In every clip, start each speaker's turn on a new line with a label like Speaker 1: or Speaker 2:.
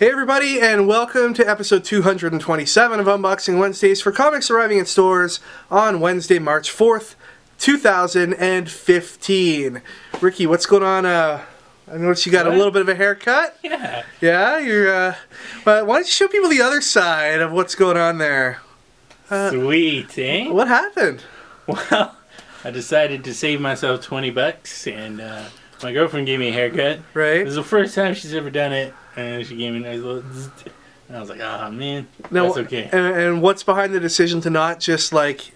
Speaker 1: Hey everybody, and welcome to episode 227 of Unboxing Wednesdays for comics arriving in stores on Wednesday, March 4th, 2015. Ricky, what's going on? I noticed you got a little bit of a haircut.
Speaker 2: Yeah.
Speaker 1: Yeah, you're, why don't you show people the other side of what's going on there?
Speaker 2: Sweet, eh?
Speaker 1: What happened?
Speaker 2: Well, I decided to save myself 20 bucks, and my girlfriend gave me a haircut.
Speaker 1: Right.
Speaker 2: It was the first time she's ever done it, and she gave me a nice little zzz. And I was like, ah, man,
Speaker 1: Now,
Speaker 2: that's okay.
Speaker 1: And what's behind the decision to not just, like,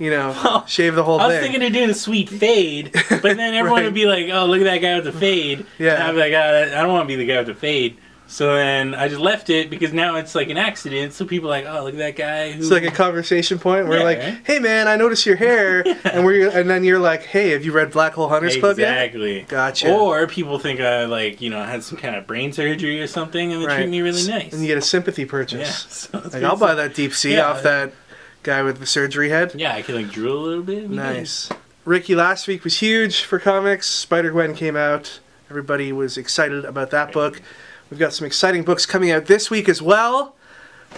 Speaker 1: you know,
Speaker 2: Well,
Speaker 1: shave the whole thing?
Speaker 2: I was thinking of doing a sweet fade, but then everyone would be like, oh, look at that guy with the fade.
Speaker 1: Yeah.
Speaker 2: And I'd be like, oh, I don't want to be the guy with the fade. So then I just left it because now it's like an accident. So people are like, oh, look at that guy.
Speaker 1: It's like a conversation point where like,
Speaker 2: right?
Speaker 1: hey man, I noticed your hair, and then you're like, hey, have you read Black Hole Hunters Club yet?
Speaker 2: Exactly.
Speaker 1: Gotcha.
Speaker 2: Or people think I had some kind of brain surgery or something, and they treat me really nice.
Speaker 1: And you get a sympathy purchase.
Speaker 2: Yeah. So
Speaker 1: like, I'll buy that deep sea off that guy with the surgery head.
Speaker 2: Yeah, I can like drool a little bit.
Speaker 1: Nice. Ricky, last week was huge for comics. Spider-Gwen came out. Everybody was excited about that book. We've got some exciting books coming out this week as well.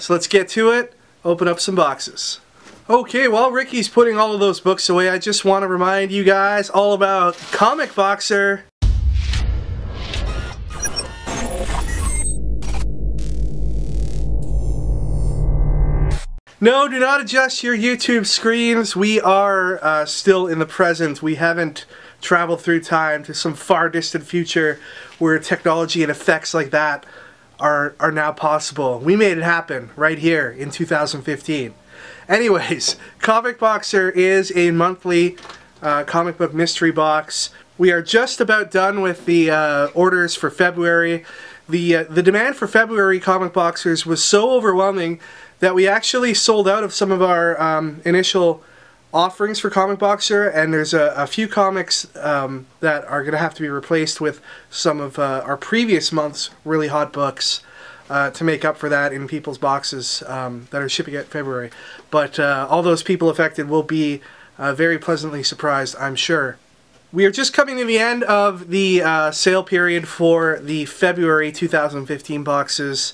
Speaker 1: So let's get to it. Open up some boxes. Okay, while Ricky's putting all of those books away, I just want to remind you guys all about Comic Boxer. No, do not adjust your YouTube screens. We are still in the present. We haven't traveled through time to some far distant future where technology and effects like that are now possible. We made it happen right here in 2015. Anyways, Comic Boxer is a monthly comic book mystery box. We are just about done with the orders for February. The demand for February Comic Boxers was so overwhelming that we actually sold out of some of our initial offerings for Comic Boxer, and there's a few comics that are going to have to be replaced with some of our previous month's really hot books to make up for that in people's boxes that are shipping out February. But all those people affected will be very pleasantly surprised, I'm sure. We are just coming to the end of the sale period for the February 2015 boxes.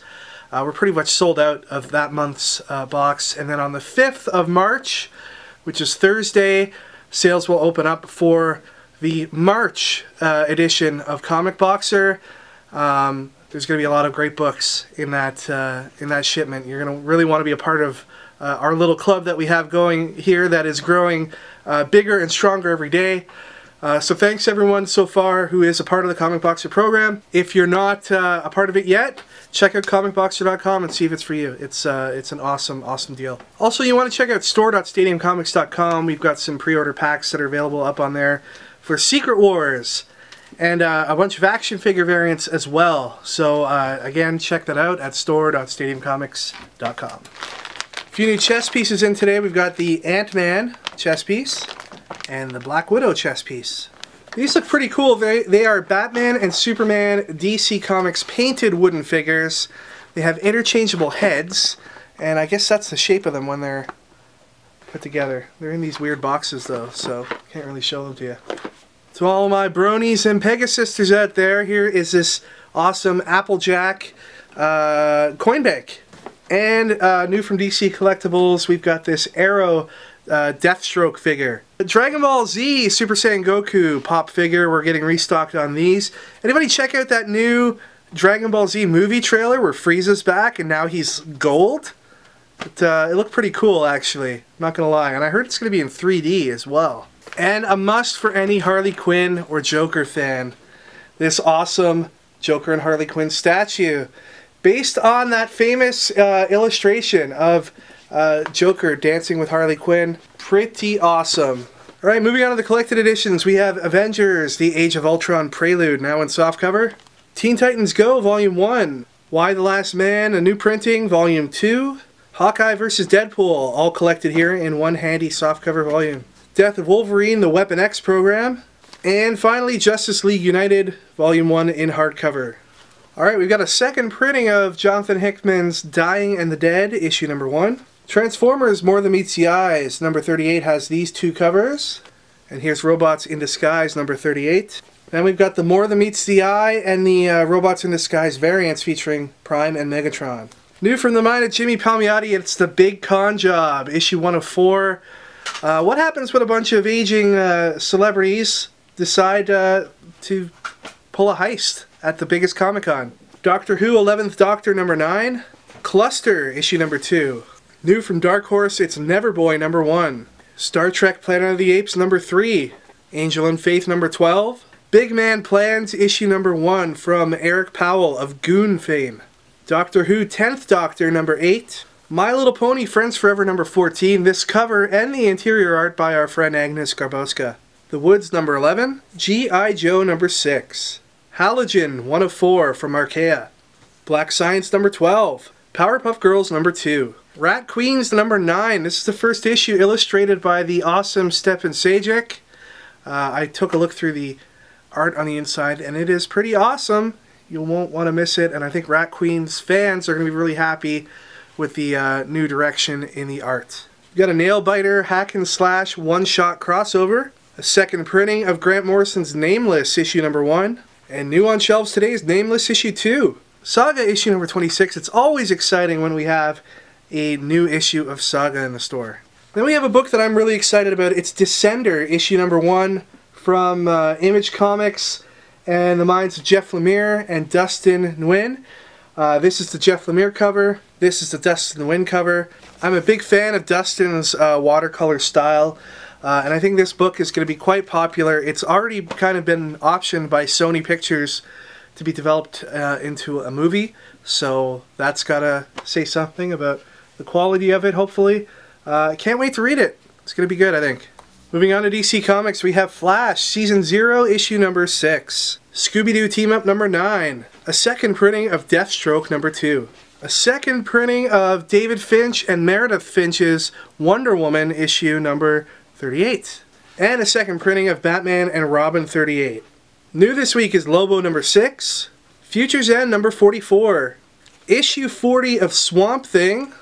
Speaker 1: We're pretty much sold out of that month's box, and then on the 5th of March, which is Thursday, sales will open up for the March edition of Comic Boxer. There's going to be a lot of great books in that shipment. You're going to really want to be a part of our little club that we have going here that is growing bigger and stronger every day. So thanks everyone so far who is a part of the Comic Boxer program. If you're not a part of it yet, check out comicboxer.com and see if it's for you. It's an awesome deal. Also, you want to check out store.stadiumcomics.com. We've got some pre-order packs that are available up on there for Secret Wars and a bunch of action figure variants as well. So again, check that out at store.stadiumcomics.com. A few new chess pieces in today. We've got the Ant-Man chess piece and the Black Widow chess piece. These look pretty cool. They are Batman and Superman DC Comics painted wooden figures. They have interchangeable heads, and I guess that's the shape of them when they're put together. They're in these weird boxes though, so can't really show them to you. To all my bronies and Pegasisters out there, here is this awesome Applejack coin bank. And new from DC Collectibles, we've got this Arrow Deathstroke figure. The Dragon Ball Z Super Saiyan Goku pop figure, we're getting restocked on these. Anybody check out that new Dragon Ball Z movie trailer where Frieza's back and now he's gold? It looked pretty cool actually, not gonna lie. And I heard it's gonna be in 3D as well. And a must for any Harley Quinn or Joker fan. This awesome Joker and Harley Quinn statue. Based on that famous illustration of Joker dancing with Harley Quinn. Pretty awesome. Alright, moving on to the collected editions, we have Avengers, The Age of Ultron Prelude, now in softcover. Teen Titans Go, Volume 1. Why the Last Man, a new printing, Volume 2. Hawkeye vs. Deadpool, all collected here in one handy softcover volume. Death of Wolverine, The Weapon X program. And finally, Justice League United, Volume 1 in hardcover. Alright, we've got a second printing of Jonathan Hickman's Dying and the Dead, issue number 1. Transformers More Than Meets the Eyes, number 38 has these two covers. And here's Robots in Disguise, number 38. Then we've got the More Than Meets the Eye and the Robots in Disguise variants featuring Prime and Megatron. New from the mind of Jimmy Palmiotti, it's The Big Con Job, issue 1 of 4. What happens when a bunch of aging celebrities decide to pull a heist at the biggest Comic-Con? Doctor Who 11th Doctor number 9. Cluster, issue number 2. New from Dark Horse, it's Neverboy number 1. Star Trek Planet of the Apes number 3. Angel and Faith number 12. Big Man Plans, issue number 1 from Eric Powell of Goon fame. Doctor Who 10th Doctor number 8. My Little Pony Friends Forever number 14. This cover and the interior art by our friend Agnes Garboska. The Woods number 11. G.I. Joe number 6. Halogen 1 of 4 from Archaea. Black Science number 12. Powerpuff Girls number 2. Rat Queens number 9. This is the first issue illustrated by the awesome Stepan Sajic. I took a look through the art on the inside and it is pretty awesome. You won't want to miss it, and I think Rat Queens fans are going to be really happy with the new direction in the art. We've got a Nailbiter hack and slash one-shot crossover, a second printing of Grant Morrison's Nameless issue number 1, and new on shelves today is Nameless issue 2. Saga issue number 26. It's always exciting when we have a new issue of Saga in the store. Then we have a book that I'm really excited about. It's Descender issue number 1 from Image Comics and the minds of Jeff Lemire and Dustin Nguyen. This is the Jeff Lemire cover. This is the Dustin Nguyen cover. I'm a big fan of Dustin's watercolor style, and I think this book is going to be quite popular. It's already kind of been optioned by Sony Pictures to be developed into a movie, so that's got to say something about the quality of it, hopefully. I can't wait to read it. It's going to be good, I think. Moving on to DC Comics, we have Flash, Season 0, issue number 6. Scooby-Doo Team-Up number 9. A second printing of Deathstroke number 2. A second printing of David Finch and Meredith Finch's Wonder Woman issue number 38. And a second printing of Batman and Robin 38. New this week is Lobo number 6. Future's End number 44. Issue 40 of Swamp Thing,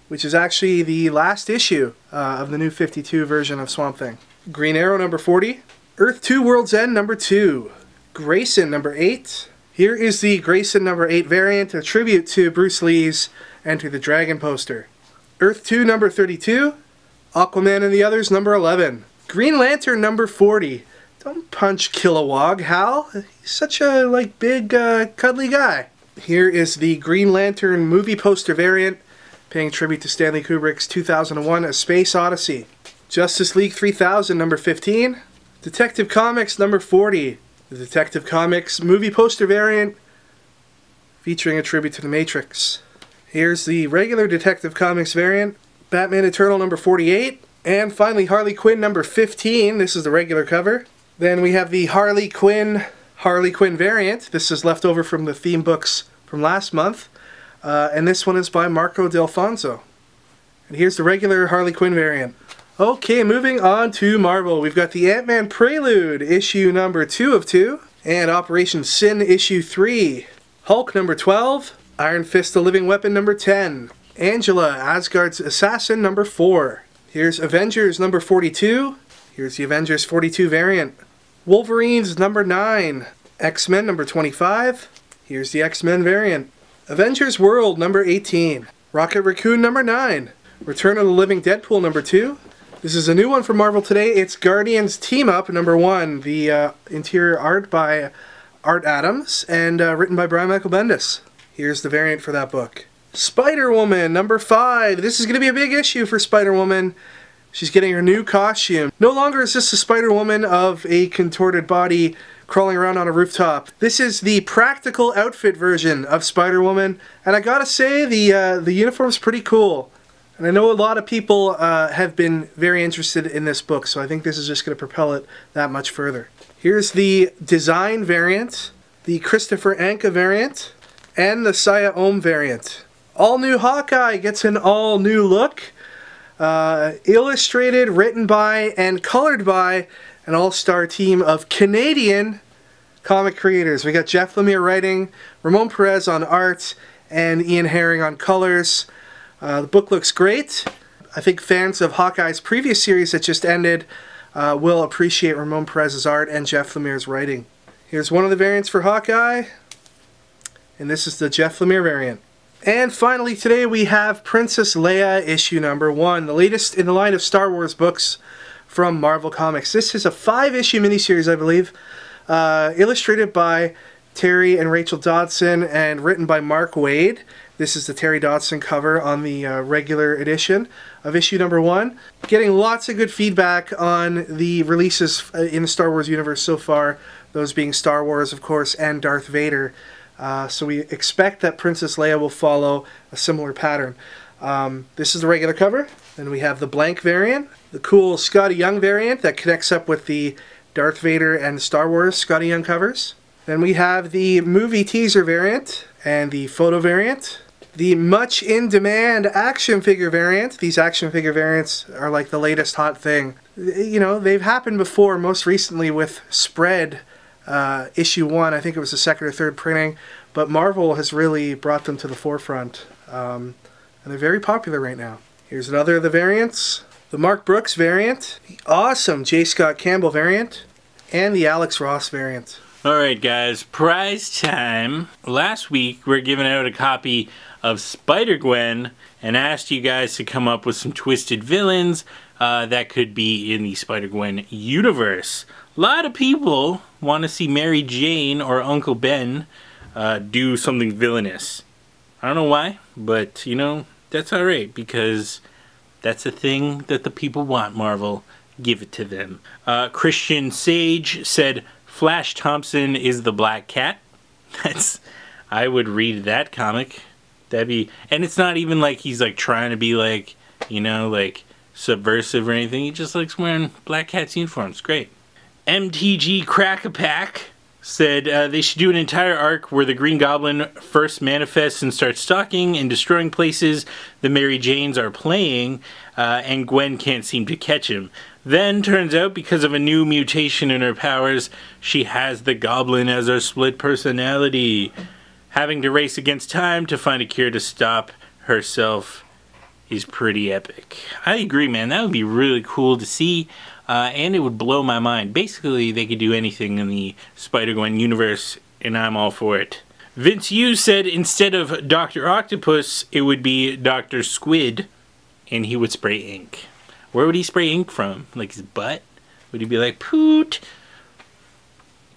Speaker 1: which is actually the last issue of the new 52 version of Swamp Thing. Green Arrow number 40. Earth 2 World's End number 2. Grayson number 8. Here is the Grayson number 8 variant, a tribute to Bruce Lee's Enter the Dragon poster. Earth 2 number 32. Aquaman and the Others number 11. Green Lantern number 40. Don't punch Kilowog, Hal. He's such a big cuddly guy. Here is the Green Lantern movie poster variant, paying tribute to Stanley Kubrick's 2001 A Space Odyssey. Justice League 3000 number 15. Detective Comics number 40. The Detective Comics movie poster variant featuring a tribute to The Matrix. Here's the regular Detective Comics variant. Batman Eternal number 48. And finally Harley Quinn number 15. This is the regular cover. Then we have the Harley Quinn variant. This is left over from the theme books from last month. And this one is by Marco Delfonso. And here's the regular Harley Quinn variant. Okay, moving on to Marvel. We've got the Ant-Man Prelude, issue number 2 of 2. And Operation Sin, issue 3. Hulk number 12. Iron Fist, the Living Weapon, number 10. Angela, Asgard's Assassin, number 4. Here's Avengers number 42. Here's the Avengers 42 variant. Wolverines number 9. X-Men number 25. Here's the X-Men variant. Avengers World number 18. Rocket Raccoon number 9. Return of the Living Deadpool number 2. This is a new one for Marvel today. It's Guardians Team Up number 1. The interior art by Art Adams and written by Brian Michael Bendis. Here's the variant for that book. Spider-Woman number 5. This is going to be a big issue for Spider-Woman. She's getting her new costume. No longer is this the Spider-Woman of a contorted body crawling around on a rooftop. This is the practical outfit version of Spider-Woman, and I gotta say the uniform's pretty cool. And I know a lot of people have been very interested in this book, so I think this is just going to propel it that much further. Here's the design variant, the Christopher Anka variant, and the Saya Ohm variant. All new Hawkeye gets an all new look. Illustrated, written by, and colored by an all-star team of Canadian comic creators. We got Jeff Lemire writing, Ramon Perez on art, and Ian Herring on colors. The book looks great. I think fans of Hawkeye's previous series that just ended will appreciate Ramon Perez's art and Jeff Lemire's writing. Here's one of the variants for Hawkeye, and this is the Jeff Lemire variant. And finally today we have Princess Leia issue number 1, the latest in the line of Star Wars books from Marvel Comics. This is a 5-issue miniseries, I believe, illustrated by Terry and Rachel Dodson and written by Mark Waid. This is the Terry Dodson cover on the regular edition of issue number 1. Getting lots of good feedback on the releases in the Star Wars universe so far, those being Star Wars, of course, and Darth Vader. So we expect that Princess Leia will follow a similar pattern. This is the regular cover. Then we have the blank variant, the cool Scotty Young variant that connects up with the Darth Vader and Star Wars Scotty Young covers. Then we have the movie teaser variant and the photo variant. The much in demand action figure variant. These action figure variants are like the latest hot thing. You know, they've happened before, most recently with Spread issue 1. I think it was the second or third printing, but Marvel has really brought them to the forefront. And they're very popular right now. Here's another of the variants. The Mark Brooks variant, the awesome J. Scott Campbell variant, and the Alex Ross variant.
Speaker 2: Alright guys, prize time. Last week we were giving out a copy of Spider-Gwen and asked you guys to come up with some twisted villains that could be in the Spider-Gwen universe. A lot of people want to see Mary Jane or Uncle Ben do something villainous. I don't know why, but you know, that's alright because that's a thing that the people want, Marvel. Give it to them. Christian Sage said Flash Thompson is the Black Cat. I would read that comic. That'd be, and it's not even like he's like trying to be like, you know, like subversive or anything. He just likes wearing Black Cat's uniforms. Great. MTG Crack-a-Pack said they should do an entire arc where the Green Goblin first manifests and starts stalking and destroying places the Mary Janes are playing, and Gwen can't seem to catch him. Then, turns out, because of a new mutation in her powers, she has the Goblin as her split personality. Having to race against time to find a cure to stop herself is pretty epic. I agree, man. That would be really cool to see, and it would blow my mind. Basically, they could do anything in the Spider-Gwen universe, and I'm all for it. Vince Yu said instead of Dr. Octopus, it would be Dr. Squid, and he would spray ink. Where would he spray ink from? Like his butt? Would he be like, poot?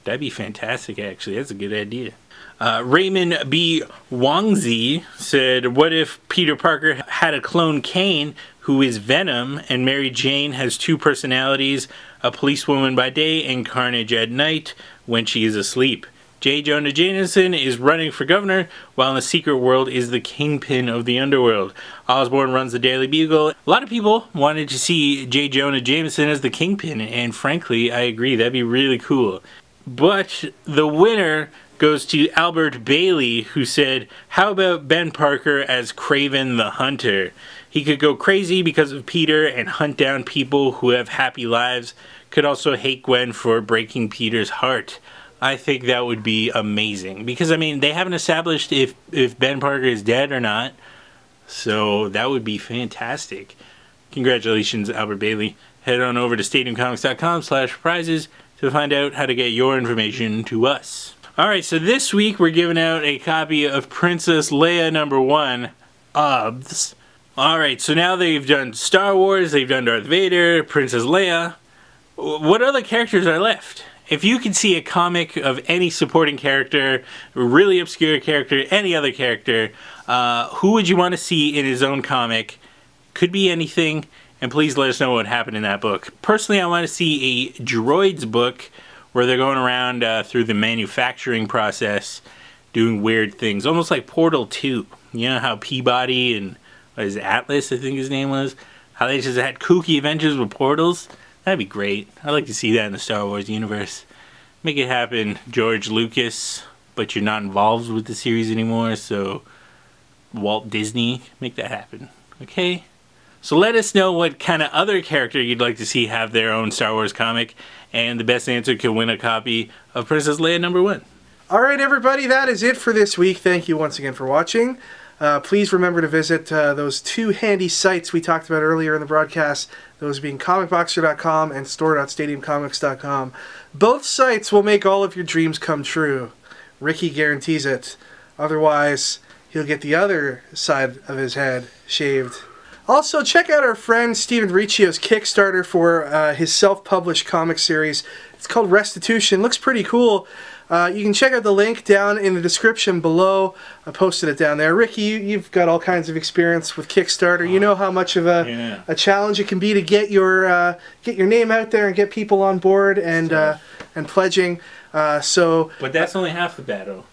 Speaker 2: That'd be fantastic, actually. That's a good idea. Raymond B. Wangzi said, what if Peter Parker had a clone Kane who is Venom and Mary Jane has 2 personalities, a policewoman by day and Carnage at night when she is asleep? J. Jonah Jameson is running for governor, while in the secret world is the kingpin of the underworld. Osborn runs the Daily Bugle. A lot of people wanted to see J. Jonah Jameson as the kingpin, and frankly, I agree, that'd be really cool. But the winner goes to Albert Bailey, who said, how about Ben Parker as Kraven the Hunter? He could go crazy because of Peter and hunt down people who have happy lives. Could also hate Gwen for breaking Peter's heart. I think that would be amazing. Because, I mean, they haven't established if Ben Parker is dead or not. So that would be fantastic. Congratulations, Albert Bailey. Head on over to stadiumcomics.com/prizes to find out how to get your information to us. Alright, so this week we're giving out a copy of Princess Leia #1, OBS. Alright, so now they've done Star Wars, they've done Darth Vader, Princess Leia. What other characters are left? If you could see a comic of any supporting character, really obscure character, any other character, who would you want to see in his own comic? Could be anything, and please let us know what happened in that book. Personally, I want to see a droids book where they're going around through the manufacturing process doing weird things, almost like Portal 2. You know how Peabody and what is it, Atlas, I think his name was, how they just had kooky adventures with portals? That'd be great. I'd like to see that in the Star Wars universe. Make it happen, George Lucas, but you're not involved with the series anymore, so Walt Disney, make that happen, okay? So let us know what kind of other character you'd like to see have their own Star Wars comic, and the best answer can win a copy of Princess Leia #1.
Speaker 1: Alright everybody, that is it for this week. Thank you once again for watching. Please remember to visit those 2 handy sites we talked about earlier in the broadcast, those being comicboxer.com and store.stadiumcomics.com. Both sites will make all of your dreams come true. Ricky guarantees it. Otherwise, he'll get the other side of his head shaved. Also, check out our friend Steven Riccio's Kickstarter for his self-published comic series. It's called Restitution. Looks pretty cool. You can check out the link down in the description below. I posted it down there. Ricky, you've got all kinds of experience with Kickstarter. You know how much of a challenge it can be to get your name out there and get people on board and pledging.
Speaker 2: But that's only half the battle.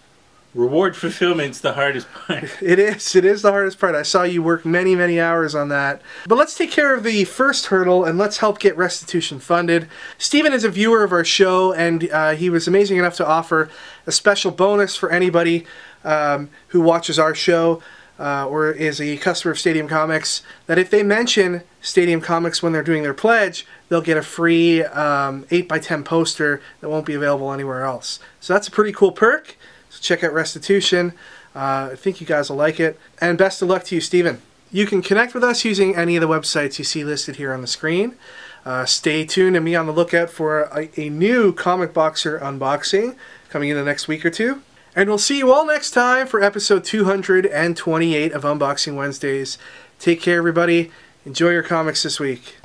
Speaker 2: Reward fulfillment's the hardest part.
Speaker 1: It is the hardest part. I saw you work many, many hours on that. But let's take care of the first hurdle and let's help get Restitution funded. Steven is a viewer of our show, and he was amazing enough to offer a special bonus for anybody who watches our show or is a customer of Stadium Comics, that if they mention Stadium Comics when they're doing their pledge, they'll get a free 8x10 poster that won't be available anywhere else. So that's a pretty cool perk. So check out Restitution. I think you guys will like it. And best of luck to you, Steven. You can connect with us using any of the websites you see listed here on the screen. Stay tuned and be on the lookout for a new Comic Boxer unboxing coming in the next week or two. And we'll see you all next time for episode 228 of Unboxing Wednesdays. Take care, everybody. Enjoy your comics this week.